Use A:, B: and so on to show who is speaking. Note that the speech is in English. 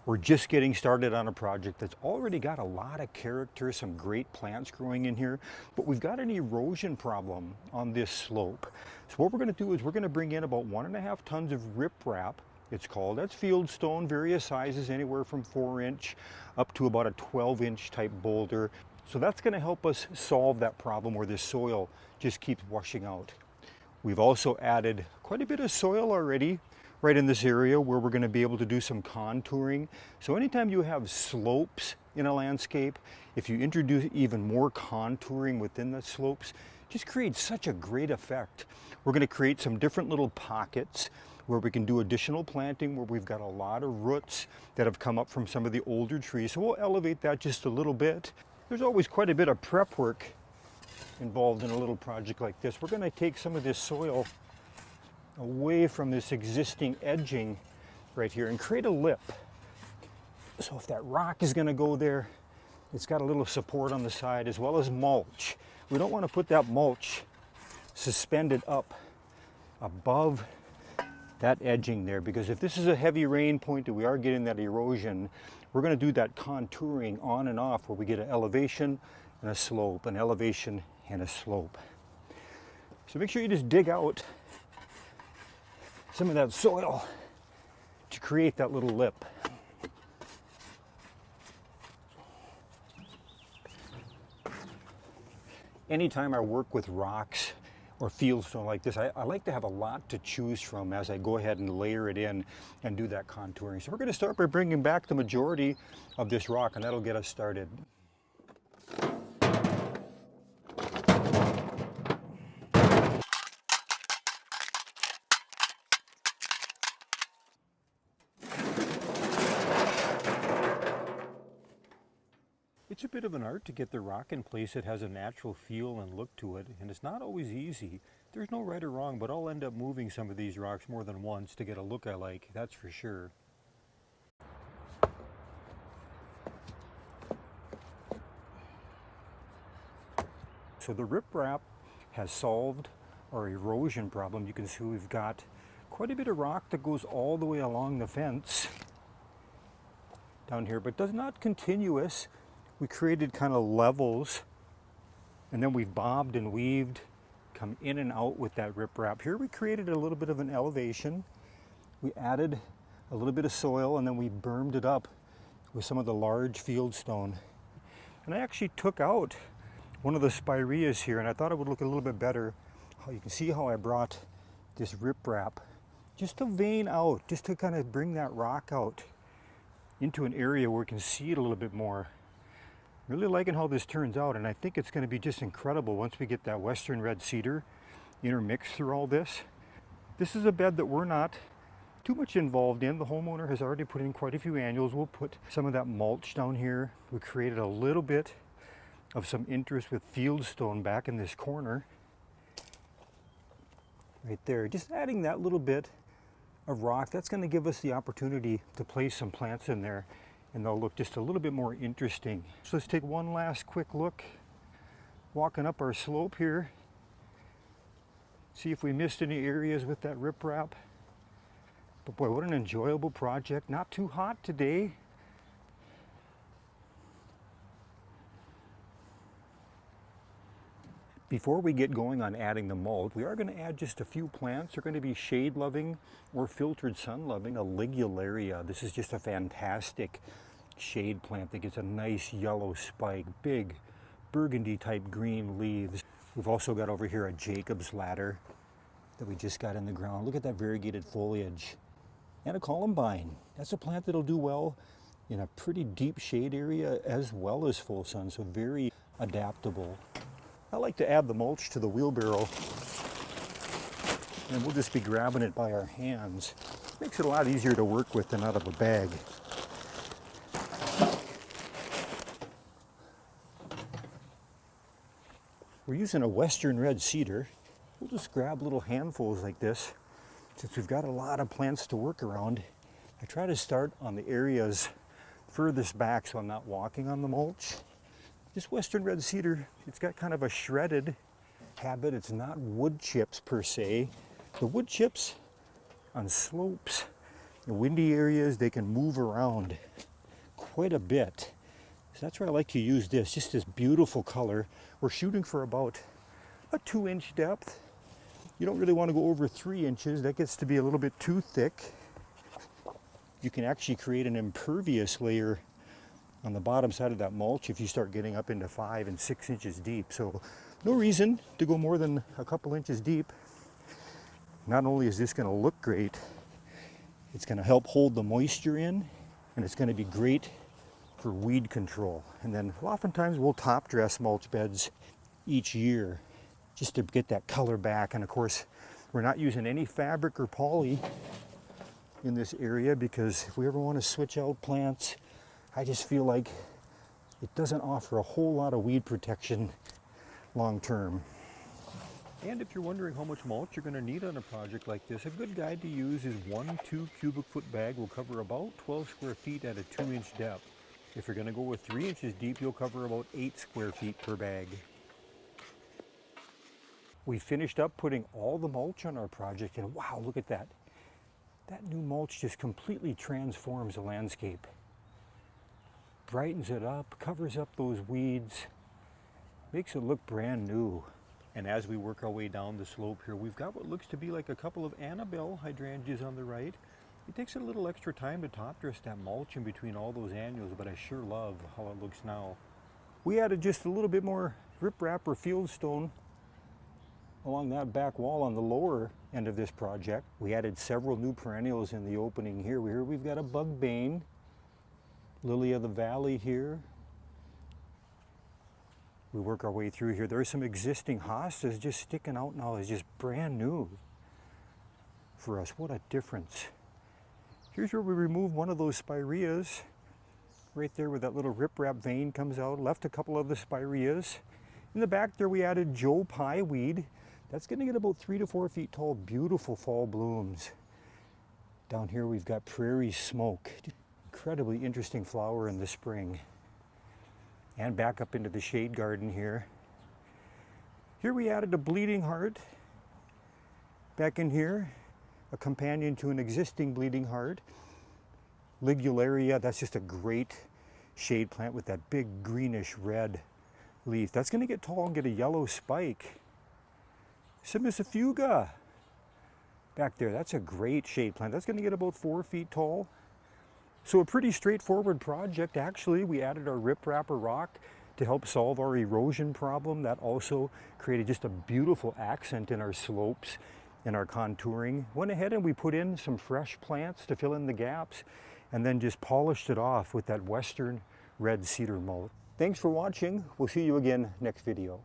A: we're just getting started on a project that's already got a lot of character, some great plants growing in here, but we've got an erosion problem on this slope. So what we're going to do is we're going to bring in about 1.5 tons of riprap, it's called. That's field stone, various sizes, anywhere from 4-inch up to about a 12-inch type boulder. So that's going to help us solve that problem where this soil just keeps washing out. We've also added quite a bit of soil already right in this area where we're going to be able to do some contouring. So anytime you have slopes in a landscape, if you introduce even more contouring within the slopes, just creates such a great effect. We're going to create some different little pockets where we can do additional planting, where we've got a lot of roots that have come up from some of the older trees. So we'll elevate that just a little bit. There's always quite a bit of prep work involved in a little project like this. We're going to take some of this soil away from this existing edging right here and create a lip. So if that rock is going to go there, it's got a little support on the side, as well as mulch. We don't want to put that mulch suspended up above that edging there, because if this is a heavy rain point and we are getting that erosion, we're going to do that contouring on and off where we get an elevation and a slope, an elevation and a slope. So make sure you just dig out some of that soil to create that little lip. Anytime I work with rocks or fieldstone like this, I like to have a lot to choose from as I go ahead and layer it in and do that contouring. So we're going to start by bringing back the majority of this rock, and that'll get us started. It's a bit of an art to get the rock in place. It has a natural feel and look to it, and it's not always easy. There's no right or wrong, but I'll end up moving some of these rocks more than once to get a look I like, that's for sure. So the riprap has solved our erosion problem. You can see we've got quite a bit of rock that goes all the way along the fence down here, but does not continuous. We created kind of levels, and then we've bobbed and weaved, come in and out with that riprap. Here we created a little bit of an elevation. We added a little bit of soil, and then we bermed it up with some of the large fieldstone. And I actually took out one of the spireas here, and I thought it would look a little bit better. You can see how I brought this riprap just to vein out, just to kind of bring that rock out into an area where we can see it a little bit more. Really liking how this turns out, and I think it's going to be just incredible once we get that western red cedar intermixed through all this. This is a bed that we're not too much involved in. The homeowner has already put in quite a few annuals. We'll put some of that mulch down here. We created a little bit of some interest with fieldstone back in this corner right there. Just adding that little bit of rock, that's going to give us the opportunity to place some plants in there, and they'll look just a little bit more interesting. So let's take one last quick look, walking up our slope here. See if we missed any areas with that riprap. But boy, what an enjoyable project. Not too hot today. Before we get going on adding the mulch, we are going to add just a few plants. They're going to be shade-loving or filtered sun-loving, a ligularia. This is just a fantastic shade plant that gets a nice yellow spike, big burgundy-type green leaves. We've also got over here a Jacob's ladder that we just got in the ground. Look at that variegated foliage. And a columbine. That's a plant that'll do well in a pretty deep shade area as well as full sun, so very adaptable. I like to add the mulch to the wheelbarrow, and we'll just be grabbing it by our hands. Makes it a lot easier to work with than out of a bag. We're using a western red cedar. We'll just grab little handfuls like this. Since we've got a lot of plants to work around, I try to start on the areas furthest back so I'm not walking on the mulch. This western red cedar, it's got kind of a shredded habit. It's not wood chips per se. The wood chips on slopes In windy areas, they can move around quite a bit. So that's where I like to use this, just this beautiful color. We're shooting for about a 2-inch depth. You don't really want to go over 3 inches. That gets to be a little bit too thick. You can actually create an impervious layer on the bottom side of that mulch if you start getting up into 5 and 6 inches deep. So no reason to go more than a couple inches deep. Not only is this going to look great, it's going to help hold the moisture in, and it's going to be great for weed control. And then oftentimes we'll top dress mulch beds each year just to get that color back. And of course, we're not using any fabric or poly in this area because if we ever want to switch out plants, I just feel like it doesn't offer a whole lot of weed protection long term. And if you're wondering how much mulch you're going to need on a project like this, a good guide to use is 1 2 cubic foot bag will cover about 12 square feet at a 2-inch depth. If you're going to go with 3 inches deep, you'll cover about 8 square feet per bag. We finished up putting all the mulch on our project, and wow, look at that. That new mulch just completely transforms the landscape. Brightens it up, covers up those weeds, makes it look brand new. And as we work our way down the slope here, we've got what looks to be like a couple of Annabelle hydrangeas on the right. It takes a little extra time to top dress that mulch in between all those annuals, but I sure love how it looks now. We added just a little bit more riprap or fieldstone along that back wall on the lower end of this project. We added several new perennials in the opening here. We've got a bugbane, lily of the valley here. We work our way through here. There's some existing hostas just sticking out now as just brand new for us. What a difference. Here's where we remove one of those spireas, right there where that little riprap vein comes out. Left a couple of the spireas. In the back there we added Joe Pye weed. That's going to get about 3 to 4 feet tall. Beautiful fall blooms. Down here we've got prairie smoke. Incredibly interesting flower in the spring. And back up into the shade garden here. Here we added a bleeding heart. Back in here, a companion to an existing bleeding heart. Ligularia, that's just a great shade plant with that big greenish red leaf. That's going to get tall and get a yellow spike. Simicifuga back there, that's a great shade plant. That's going to get about 4 feet tall. So a pretty straightforward project. Actually, we added our riprap or rock to help solve our erosion problem. That also created just a beautiful accent in our slopes and our contouring. Went ahead and we put in some fresh plants to fill in the gaps and then just polished it off with that western red cedar mulch. Thanks for watching. We'll see you again next video.